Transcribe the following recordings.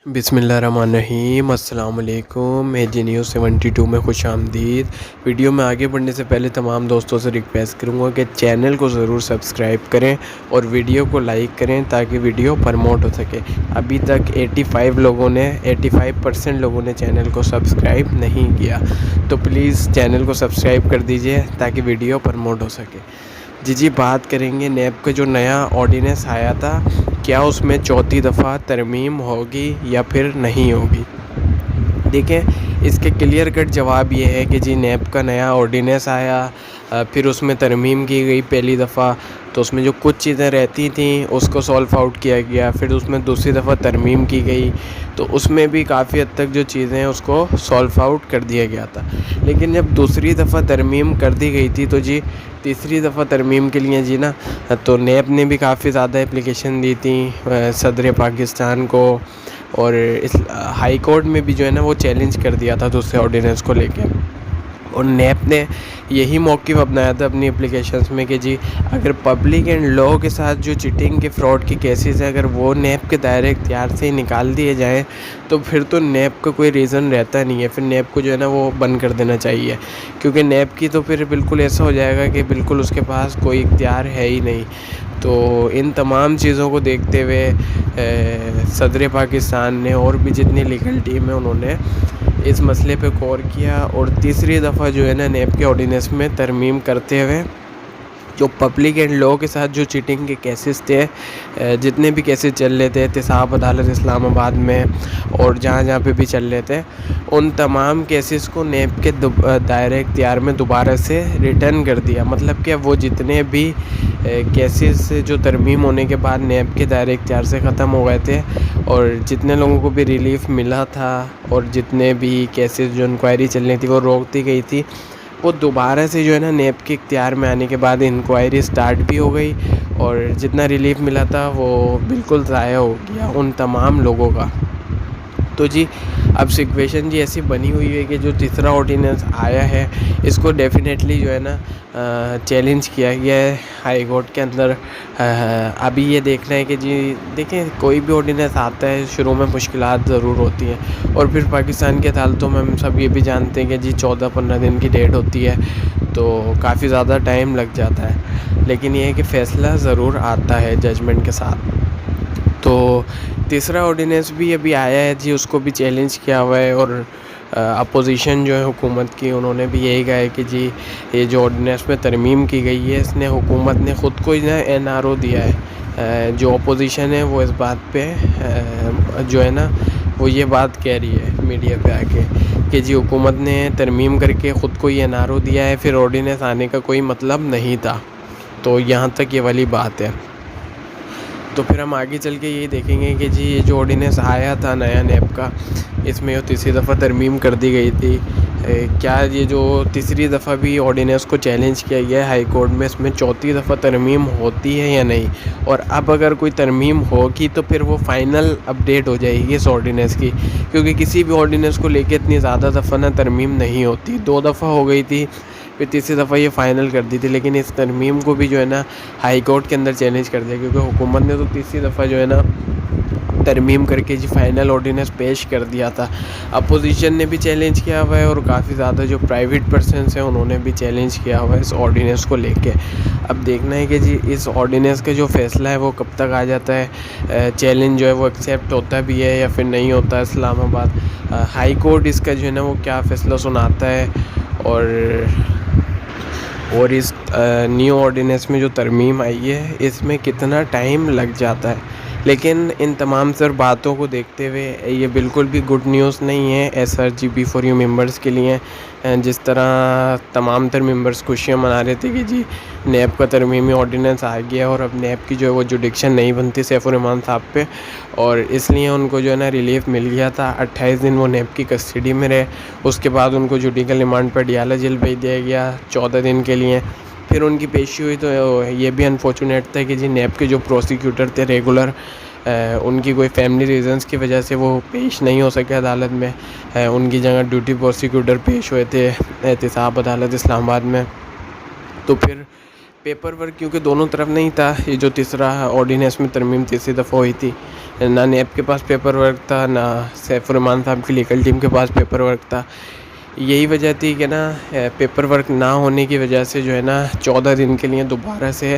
بسم اللہ الرحمن الرحیم۔ السلام علیکم۔ جی نیوز 72 میں خوش آمدید۔ ویڈیو میں آگے بڑھنے سے پہلے تمام دوستوں سے ریکویسٹ کروں گا کہ چینل کو ضرور سبسکرائب کریں اور ویڈیو کو لائک کریں تاکہ ویڈیو پرموٹ ہو سکے۔ ابھی تک 85% لوگوں نے چینل کو سبسکرائب نہیں کیا، تو پلیز چینل کو سبسکرائب کر دیجئے تاکہ ویڈیو پرموٹ ہو سکے۔ جی بات کریں گے نیب کا جو نیا آرڈیننس آیا تھا، کیا اس میں چوتھی دفعہ ترمیم ہوگی یا پھر نہیں ہوگی؟ دیکھیں، اس کے کلیئر کٹ جواب یہ ہے کہ جی نیب کا نیا آرڈیننس آیا، پھر اس میں ترمیم کی گئی پہلی دفعہ، تو اس میں جو کچھ چیزیں رہتی تھیں اس کو سولف آؤٹ کیا گیا، پھر اس میں دوسری دفعہ ترمیم کی گئی تو اس میں بھی کافی حد تک جو چیزیں ہیں اس کو سولف آؤٹ کر دیا گیا تھا۔ لیکن جب دوسری دفعہ ترمیم کر دی گئی تھی تو جی تیسری دفعہ ترمیم کے لیے تو نیب نے بھی کافی زیادہ اپلیکیشن دی تھیں صدر پاکستان کو، اور اس ہائی کورٹ میں بھی وہ چیلنج کر دیا تھا دوسرے آرڈیننس کو لے کے، اور نیب نے یہی موقف اپنایا تھا اپنی اپلیکیشنز میں کہ جی اگر پبلک اینڈ لاء کے ساتھ جو چیٹنگ کے فراڈ کی کیسز ہیں اگر وہ نیب کے دائرۂ اختیار سے ہی نکال دیے جائیں تو پھر تو نیب کا کوئی ریزن رہتا نہیں ہے، پھر نیب کو وہ بند کر دینا چاہیے، کیونکہ نیب کی تو پھر بالکل ایسا ہو جائے گا کہ بالکل اس کے پاس کوئی اختیار ہے ہی نہیں۔ تو ان تمام چیزوں کو دیکھتے ہوئے صدر پاکستان نے اور بھی جتنی لیگل ٹیم ہے انہوں نے اس مسئلے پہ غور کیا، اور تیسری دفعہ نیب کے آرڈیننس میں ترمیم کرتے ہوئے جو پبلک اینڈ لاء کے ساتھ جو چیٹنگ کے کیسز تھے، جتنے بھی کیسز چل رہے تھے احتساب عدالت اسلام آباد میں اور جہاں پہ بھی چل رہے تھے، ان تمام کیسز کو نیب کے دائرۂ اختیار میں دوبارہ سے ریٹرن کر دیا۔ مطلب کہ وہ جتنے بھی کیسز جو ترمیم ہونے کے بعد نیب کے دائرۂ اختیار سے ختم ہو گئے تھے اور جتنے لوگوں کو بھی ریلیف ملا تھا اور جتنے بھی کیسز جو انکوائری چلنی تھی وہ روک دی گئی تھی، وہ دوبارہ سے نیب کے اختیار میں آنے کے بعد انکوائری سٹارٹ بھی ہو گئی، اور جتنا ریلیف ملا تھا وہ بالکل ضائع ہو گیا ان تمام لوگوں کا۔ تو جی اب سچویشن ایسی بنی ہوئی ہے کہ جو تیسرا آرڈیننس آیا ہے اس کو ڈیفینیٹلی چیلنج کیا گیا ہے ہائی کورٹ کے اندر۔ ابھی یہ دیکھنا ہے کہ جی دیکھیں، کوئی بھی آرڈیننس آتا ہے شروع میں مشکلات ضرور ہوتی ہیں، اور پھر پاکستان کی عدالتوں میں ہم سب یہ بھی جانتے ہیں کہ جی 14-15 دن کی ڈیٹ ہوتی ہے، تو کافی زیادہ ٹائم لگ جاتا ہے، لیکن یہ ہے کہ فیصلہ ضرور آتا ہے ججمنٹ کے ساتھ۔ تو تیسرا آرڈیننس بھی ابھی آیا ہے جی، اس کو بھی چیلنج کیا ہوا ہے، اور اپوزیشن ہے حکومت کی، انہوں نے بھی یہی کہا ہے کہ جی یہ جو آرڈیننس میں ترمیم کی گئی ہے اس نے حکومت نے خود کو NRO دیا ہے۔ جو اپوزیشن ہے وہ اس بات پہ وہ یہ بات کہہ رہی ہے میڈیا پہ آ کے کہ جی حکومت نے ترمیم کر کے خود کو یہ NRO دیا ہے، پھر آرڈیننس آنے کا کوئی مطلب نہیں تھا۔ تو یہاں تک یہ والی بات ہے۔ تو پھر ہم آگے چل کے یہ دیکھیں گے کہ جی یہ جو آرڈیننس آیا تھا نیا نیب کا، اس میں تیسری دفعہ ترمیم کر دی گئی تھی، کیا یہ جو تیسری دفعہ بھی آرڈیننس کو چیلنج کیا گیا ہے ہائی کورٹ میں، اس میں چوتھی دفعہ ترمیم ہوتی ہے یا نہیں؟ اور اب اگر کوئی ترمیم ہوگی تو پھر وہ فائنل اپڈیٹ ہو جائے گی اس آرڈیننس کی، کیونکہ کسی بھی آرڈیننس کو لے کے اتنی زیادہ دفعہ ترمیم نہیں ہوتی، 2 دفعہ ہو گئی تھی، پھر تیسری دفعہ یہ فائنل کر دی تھی، لیکن اس ترمیم کو بھی ہائی کورٹ کے اندر چیلنج کر دیا، کیونکہ حکومت نے تو تیسری دفعہ ترمیم کر کے فائنل آرڈیننس پیش کر دیا تھا۔ اپوزیشن نے بھی چیلنج کیا ہوا ہے، اور کافی زیادہ جو پرائیویٹ پرسنس ہیں انہوں نے بھی چیلنج کیا ہوا ہے اس آرڈیننس کو لے کے۔ اب دیکھنا ہے کہ جی اس آرڈیننس کا جو فیصلہ ہے وہ کب تک آ جاتا ہے، چیلنج وہ ایکسیپٹ ہوتا بھی ہے یا پھر نہیں ہوتا۔ اسلام آباد ہائی کورٹ اس کا وہ کیا فیصلہ سناتا ہے، اور اس نیو آرڈیننس میں جو ترمیم آئی ہے اس میں کتنا ٹائم لگ جاتا ہے۔ لیکن ان تمام باتوں کو دیکھتے ہوئے یہ بالکل بھی گڈ نیوز نہیں ہے SRGP4U ممبرز کے لیے، جس طرح تمام ممبرز خوشیاں منا رہے تھے کہ جی نیب کا ترمیمی آرڈیننس آ گیا، اور اب نیب کی وہ جوڈکشن نہیں بنتی سیف الرحمان صاحب پہ، اور اس لیے ان کو ریلیف مل گیا تھا۔ 28 دن وہ نیب کی کسٹڈی میں رہے، اس کے بعد ان کو جوڈیکل ریمانڈ پر ڈیالہ جیل بھیج دیا گیا 14 دن کے لیے۔ پھر ان کی پیشی ہوئی تو یہ بھی انفارچونیٹ تھا کہ جی نیب کے جو پروسیکیوٹر تھے ریگولر، ان کی کوئی فیملی ریزنز کی وجہ سے وہ پیش نہیں ہو سکے عدالت میں، ان کی جگہ ڈیوٹی پروسیکیوٹر پیش ہوئے تھے احتساب عدالت اسلام آباد میں۔ تو پھر پیپر ورک کیونکہ دونوں طرف نہیں تھا، یہ جو تیسرا آرڈیننس میں ترمیم تیسری دفعہ ہوئی تھی، نہ نیب کے پاس پیپر ورک تھا، نہ سیف الرحمان صاحب کی لیگل ٹیم کے پاس پیپر ورک تھا. یہی وجہ تھی کہ نا پیپر ورک نہ ہونے کی وجہ سے جو ہے نا 14 دن کے لیے دوبارہ سے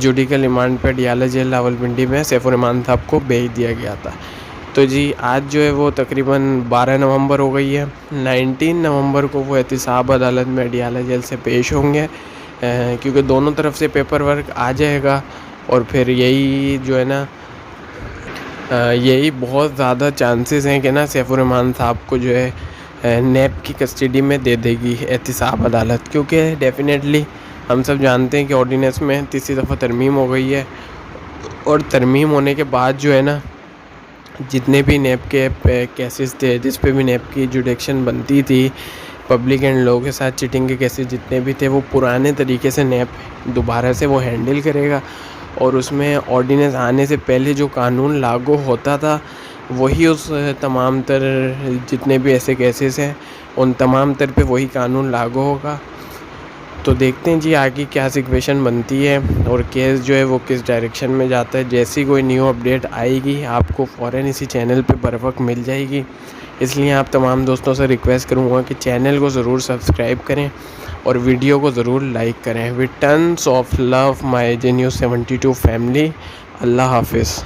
جوڈیکل ریمانڈ پہ اڈیالہ جیل راولپنڈی میں سیف الرحمان صاحب کو بھیج دیا گیا تھا. تو جی آج جو ہے وہ تقریباً 12 نومبر ہو گئی ہے. 19 نومبر کو وہ احتساب عدالت میں اڈیالہ جیل سے پیش ہوں گے، کیونکہ دونوں طرف سے پیپر ورک آ جائے گا. اور پھر یہی جو ہے نا یہی بہت زیادہ چانسز ہیں کہ نا سیف الرحمان صاحب کو جو ہے نیب کی کسٹڈی میں دے دے گی احتساب عدالت، کیونکہ ڈیفینیٹلی ہم سب جانتے ہیں کہ آرڈیننس میں تیسری دفعہ ترمیم ہو گئی ہے. اور ترمیم ہونے کے بعد جو ہے نا جتنے بھی نیب کے کیسز تھے، جس پہ بھی نیب کی جوڈیکشن بنتی تھی، پبلک اینڈ لوگوں کے ساتھ چیٹنگ کے کیسز جتنے بھی تھے، وہ پرانے طریقے سے نیب دوبارہ سے وہ ہینڈل کرے گا. اور اس میں آرڈیننس آنے سے پہلے جو قانون لاگو ہوتا تھا وہی اس تمام تر جتنے بھی ایسے کیسز ہیں ان تمام تر پہ وہی قانون لاگو ہوگا. تو دیکھتے ہیں جی آگے کیا سچویشن بنتی ہے اور کیس جو ہے وہ کس ڈائریکشن میں جاتا ہے. جیسی کوئی نیو اپڈیٹ آئے گی آپ کو فوراً اسی چینل پہ بر وقت مل جائے گی. اس لیے آپ تمام دوستوں سے ریکویسٹ کروں گا کہ چینل کو ضرور سبسکرائب کریں اور ویڈیو کو ضرور لائک کریں. With tons of love my J news 72 family. اللہ حافظ.